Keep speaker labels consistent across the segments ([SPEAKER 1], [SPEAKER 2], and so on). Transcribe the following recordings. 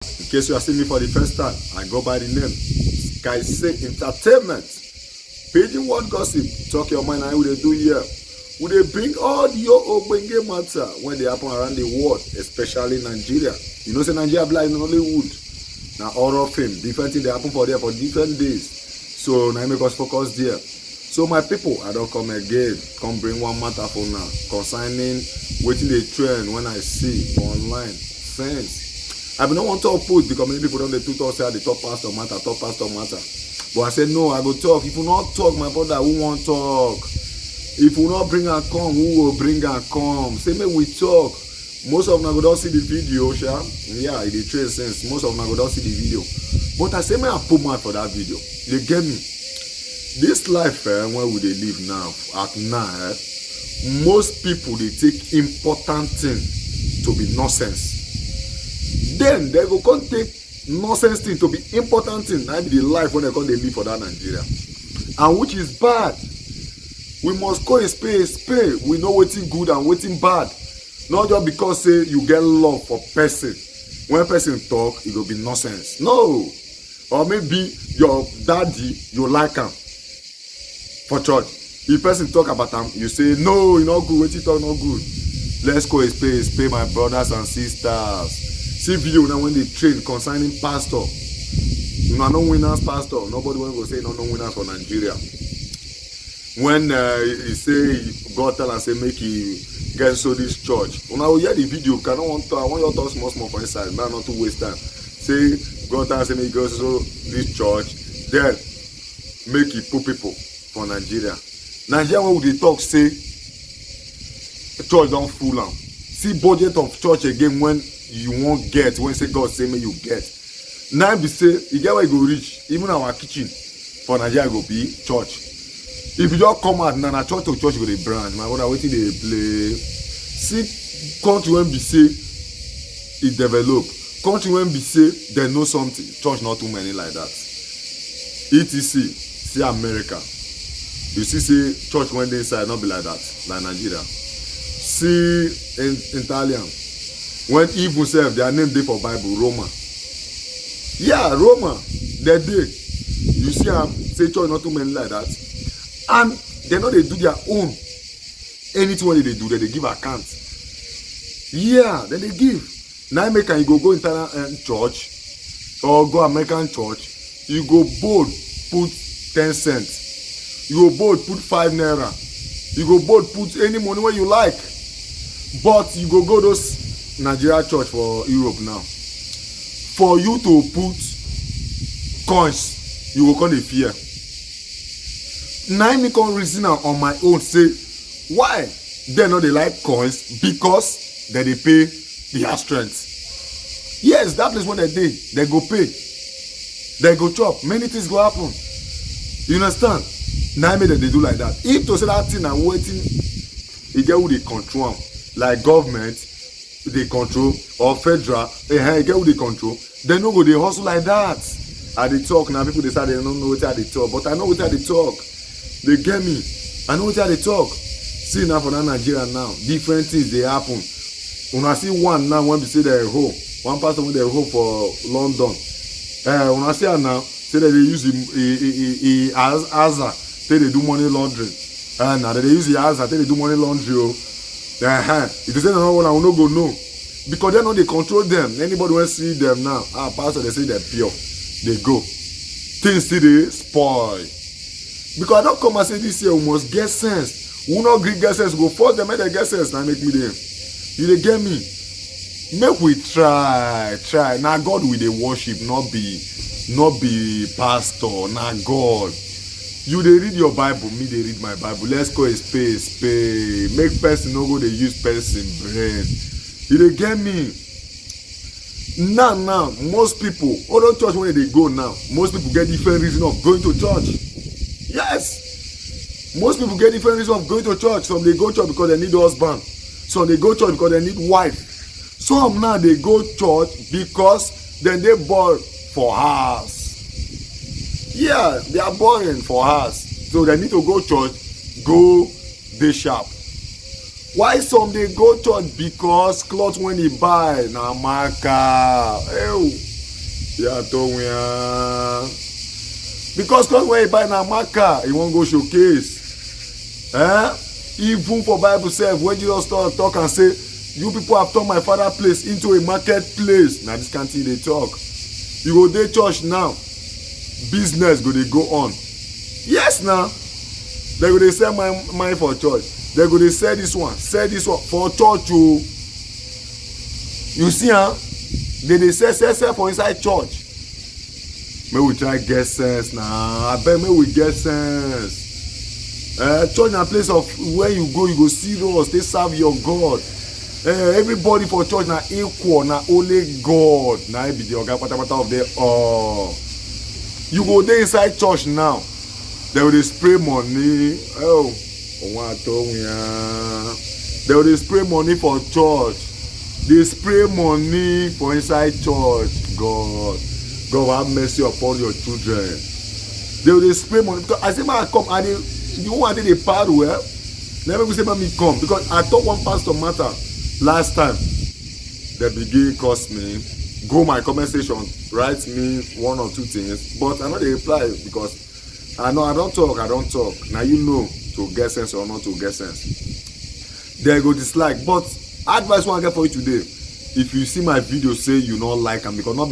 [SPEAKER 1] In case you are seeing me for the first time, I go by the name Skyse Entertainment. Paging what gossip, talk your mind, and we they do here. We they bring all your ogbenge matter when they happen around the world, especially Nigeria. You know, say Nigeria blind in Hollywood. Now horror film, different things they happen for there for different days. So now make us focus there. So my people, I don't come again. Come bring one matter for now concerning waiting the trend when I see online. Friends. I don't want to put because many people don't do talk say the top pastor matter. But I said no, I go talk. If you not talk, my brother, who won't talk? If you not bring and come, who will bring and come? Say me we talk. Most of them go don't see the video, sha. Yeah, it is true sense. Most of them go don't see the video. But I say me I put mouth for that video. They get me. This life where we they live now at night, most people they take important thing to be nonsense. Then they go come take nonsense thing to be important thing. That be the life when they come they live for that Nigeria, and which is bad. We must call a spade a spade. We know what's good and what's bad. Not just because say you get love for person. When person talk, it will be nonsense. No, or maybe your daddy you like him for church. If person talk about him, you say no, you not good. What you talk not good. Let's call a spade, my brothers and sisters. See video now when they train concerning pastor. You know no winners pastor. Nobody will go say no winners for Nigeria. When he say God tell and say make he get so this church. When I will hear the video, I want your thoughts small for inside. Now not to waste time. Say God tell and say make he go so this church. Then make it put people for Nigeria. Nigeria when they talk say church don't fool am. See budget of church again when you won't get when say God say me you get. Now be say you get where you go reach. Even our kitchen for Nigeria go be church. If you just come out now, church to church go dey brand. My brother wetin dey play. See country when be say it develop. Country when be say they know something. Church not too many like that. ETC see America. You see say church when they inside not be like that like Nigeria. See in Italian. When even self their name dey for Bible, Roma. Yeah, Roma, they dey. You see am say church not too many like that. And they know they do their own. Anything what they do, they give account. Yeah, then they give. Now make you go Italian church or go American church, you go bold put 10 cents. You go bold put 5 naira. You go bold put any money where you like. But you go those Nigeria church for Europe now. For you to put coins, you will come the fear. Now me come reason on my own say why they know they like coins because they pay their strength. Yes, that place when they go pay, they go chop. Many things go happen. You understand? Now me they do like that. If to say that thing and waiting, you get who they control, like government. They control or federal get who they control, they no go they hustle like that. I they talk now, people they say they don't know what they talk, but I know what they talk. They get me. I know what they talk. See now for that Nigeria now, different things they happen. When I see one now, when we say they're home, one person when they're home for London. When I see her now, say that they use Aza, say they do money laundering. Now they use the Aza, say they do money laundry. If they say no, I will not go no, because they know they control them. Anybody will see them now. Pastor, they say they're pure. They go. Things still they spoil. Because I don't come and say this year we must get sense. We not Greek get sense. Go force them make they get sense. Now make me them. You they get me? Make we try. Now God will they worship, not be pastor. Now God. You they read your Bible, me they read my Bible. Let's go a space. Make person no go they use person brain. You they get me? Now, most people, other church when they go now, most people get different reason of going to church. Yes. Most people get different reason of going to church. Some they go church because they need husband. Some they go church because they need wife. Some now they go church because then they bored for house. Yeah, they are boring for us. So they need to go church, go they sharp. Why some they go church? Because clothes when they buy na marker. Ew. Yeah, to because when you buy na marker, you won't go showcase. Even for Bible self, when Jesus talk and say, you people have turned my father place into a marketplace. Now this can't they talk. You go dey church now, business go dey go on. Yes now. They go dey sell money for church. They go dey sell this one for church. Oh. You see, they sell for inside church. May we try get sense now. I bet may we get sense. Church na place of where you go serious, they serve your God. Everybody for church na equal, na only God. Na be the oga patapata of them all. You go there inside church now. They will spray money. They will spray money for church. They spray money for inside church. God have mercy upon your children. They will spray money. Because I say, man, come. And you want to the part well. Let me say, man, me come. Because I told one pastor matter last time. They begin cost me. Go my comment section. Write me one or two things. But I know they reply because I know I don't talk. Now you know to get sense or not to get sense. They go dislike. But advice one I get for you today. If you see my video, say you not like them because not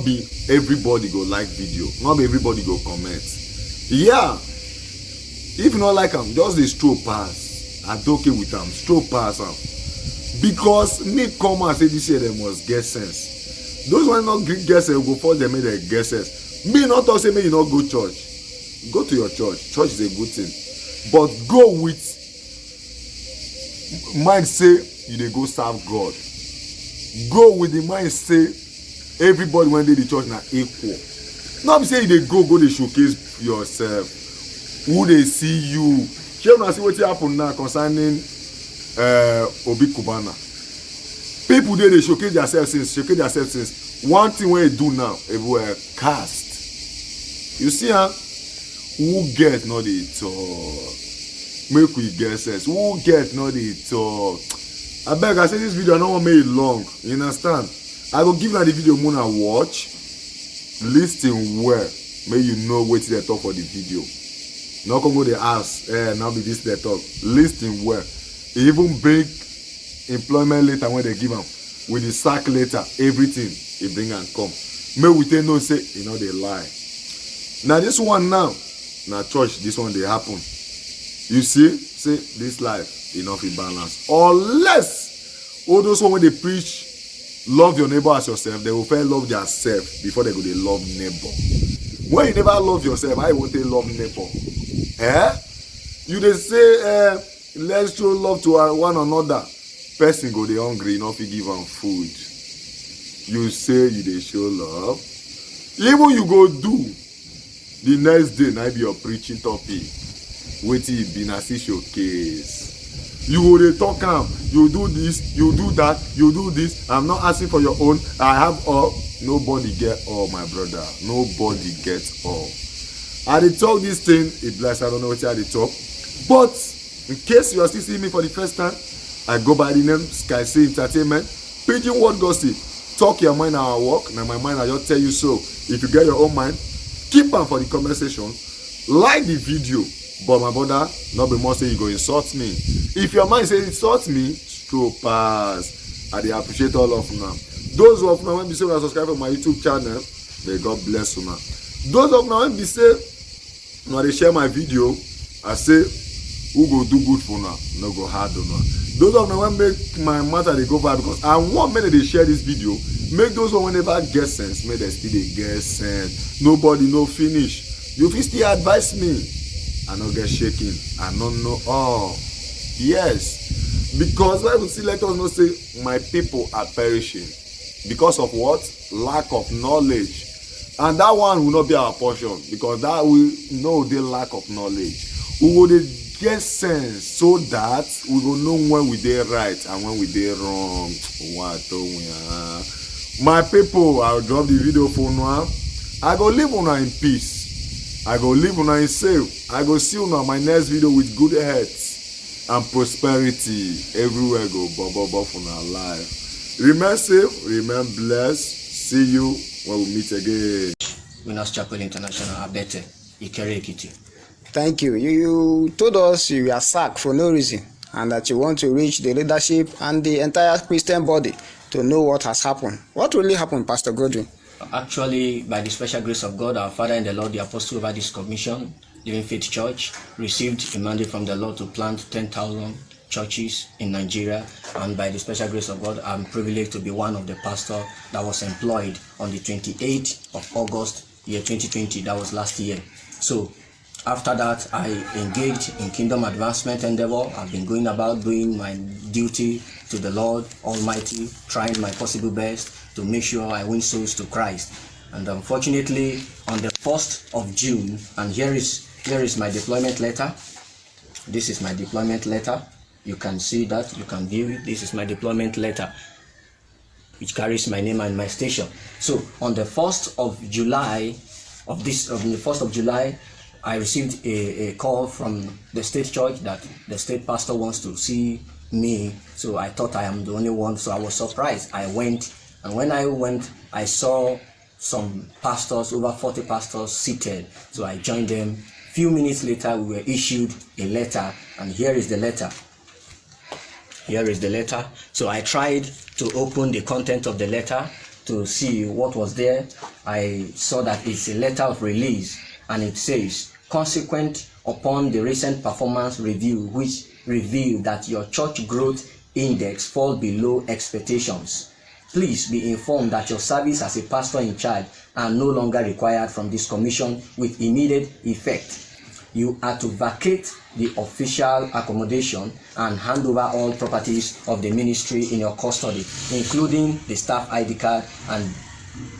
[SPEAKER 1] be everybody go like video, not be everybody go comment. Yeah, if you not like them, just dey stroll pass. I don't okay with them, stroll pass them. Because me come and say this year they must get sense. Those who not get sense go force them make they get sense. Me not talk say me you not go church. Go to your church. Church is a good thing, but go with mind say you dey go serve God. Go with the mind say everybody when they the church na equal. Not be say you dey go dey showcase yourself. Who they see you? Shey una see wetin happen now concerning Obi Kubana. People dey showcase themselves since. One thing wey e do now, everywhere cast. You see who get not dey talk. Make we get sense. Who get not dey talk. Abeg, I say this video I no wan make it long. You understand? I go give you the video more and watch. Listen well. May you know what they talk for the video. Not come go the ask. Now be this they talk. Listen well. Even bring employment letter when they give them. With the sack letter, everything he bring and come. May we tell no say you know they lie. Now this one now church this one they happen. You see, say this life enough in balance. Unless all those one when they preach love your neighbor as yourself, they will first love themselves before they go they love neighbor. When you never love yourself, how you want to love neighbor? You they say let's show love to one another. Person go they hungry, not to give them food. You say you they show love. Even you go do the next day, now be your preaching topic. Wait till it be na showcase. You go dey talk am, you do this, you do that, you do this. I'm not asking for your own. I have all. Nobody get all, my brother. Nobody gets all. I dey talk this thing, it bless. I don't know what I dey talk. But in case you are still seeing me for the first time, I go by the name Sky C Entertainment. Pidgin word gossip. Talk your mind and work. Now my mind I just tell you so. If you get your own mind, keep am for the comment section. Like the video. But my brother, not be more say you go insult me. If your mind say insult me, stroll pass. I dey appreciate all of you now. Those of you when be say una subscribe for my YouTube channel, may God bless you now. Those of you when be say una dey share my video, I say who go do good for now, no go hard on now. Those of you when make my matter dey go viral because I want many they share this video. Make those one never get sense, make them still dey get sense. Nobody no finish. You fit still advise me. I no get shaking. I don't know all. Yes. Because Bible still let us know say my people are perishing. Because of what? Lack of knowledge. And that one will not be our portion. Because that we know the lack of knowledge. We will get sense so that we will know when we dey right and when we dey wrong. My people, I'll drop the video for now. I go live una in peace. I go live una in safe. I go see una my next video with good health and prosperity. Everywhere go bubble for our life. Remain safe, remain blessed. See you when we meet again.
[SPEAKER 2] Winners Chapel International, Abete, Ikere Ekiti.
[SPEAKER 3] Thank you. You told us you were sacked for no reason and that you want to reach the leadership and the entire Christian body to know what has happened. What really happened, Pastor Godwin?
[SPEAKER 2] Actually, by the special grace of God, our Father in the Lord, the Apostle over this commission, Living Faith Church, received a mandate from the Lord to plant 10,000 churches in Nigeria, and by the special grace of God, I'm privileged to be one of the pastors that was employed on the 28th of August, year 2020. That was last year. So after that, I engaged in kingdom advancement endeavor. I've been going about doing my duty to the Lord Almighty, trying my possible best to make sure I win souls to Christ. And unfortunately, on the 1st of June, and here is my deployment letter. This is my deployment letter. You can see that, you can view it. This is my deployment letter, which carries my name and my station. So on the 1st of July I received a call from the state church that the state pastor wants to see me. So I thought I am the only one, so I was surprised. I went, and when I went, I saw some pastors, over 40 pastors seated. So I joined them. Few minutes later, we were issued a letter, and here is the letter. Here is the letter. So I tried to open the content of the letter to see what was there. I saw that it's a letter of release, and it says, consequent upon the recent performance review, which revealed that your church growth index fall below expectations, please be informed that your service as a pastor in charge are no longer required from this commission with immediate effect. You are to vacate the official accommodation and hand over all properties of the ministry in your custody, including the staff ID card, and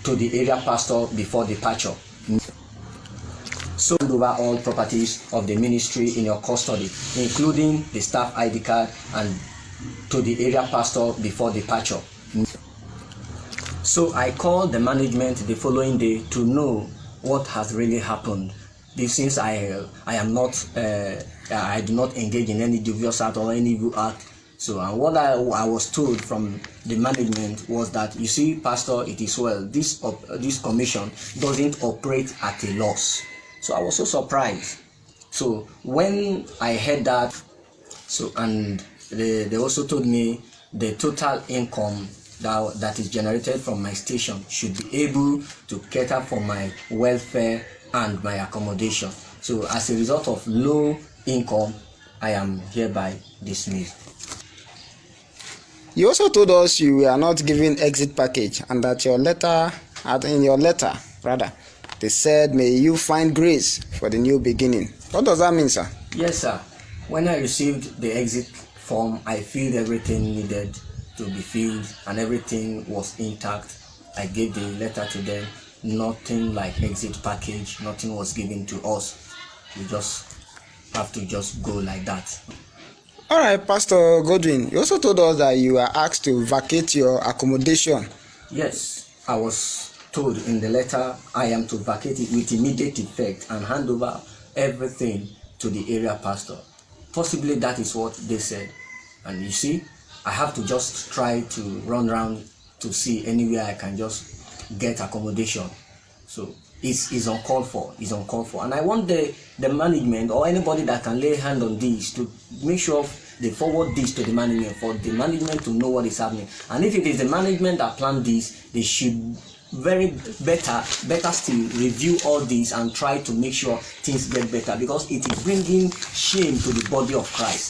[SPEAKER 2] to the area pastor before departure. So hand over all properties of the ministry in your custody, including the staff ID card, and to the area pastor before departure. So I called the management the following day to know what has really happened. Since I am not, I do not engage in any dubious act or any evil act. So, and what I was told from the management was that, you see, Pastor, it is well. This commission doesn't operate at a loss. So I was so surprised. So when I heard that, so, and they also told me the total income that is generated from my station should be able to cater for my welfare and my accommodation. So as a result of low income, I am hereby dismissed.
[SPEAKER 3] You also told us you were not given exit package and that in your letter, they said, may you find grace for the new beginning. What does that mean, sir?
[SPEAKER 2] Yes, sir. When I received the exit form, I filled everything needed to be filled and everything was intact. I gave the letter to them. Nothing like exit package, nothing was given to us. We just have to just go like that.
[SPEAKER 3] All right, Pastor Godwin, you also told us that you were asked to vacate your accommodation.
[SPEAKER 2] Yes, I was told in the letter I am to vacate it with immediate effect and hand over everything to the area pastor. Possibly that is what they said. And you see, I have to just try to run around to see anywhere I can just get accommodation. So it's uncalled for. It's uncalled for. And I want the management or anybody that can lay hand on this to make sure they forward this to the management, for the management to know what is happening. And if it is the management that planned this, they should better still review all this and try to make sure things get better, because it is bringing shame to the body of Christ.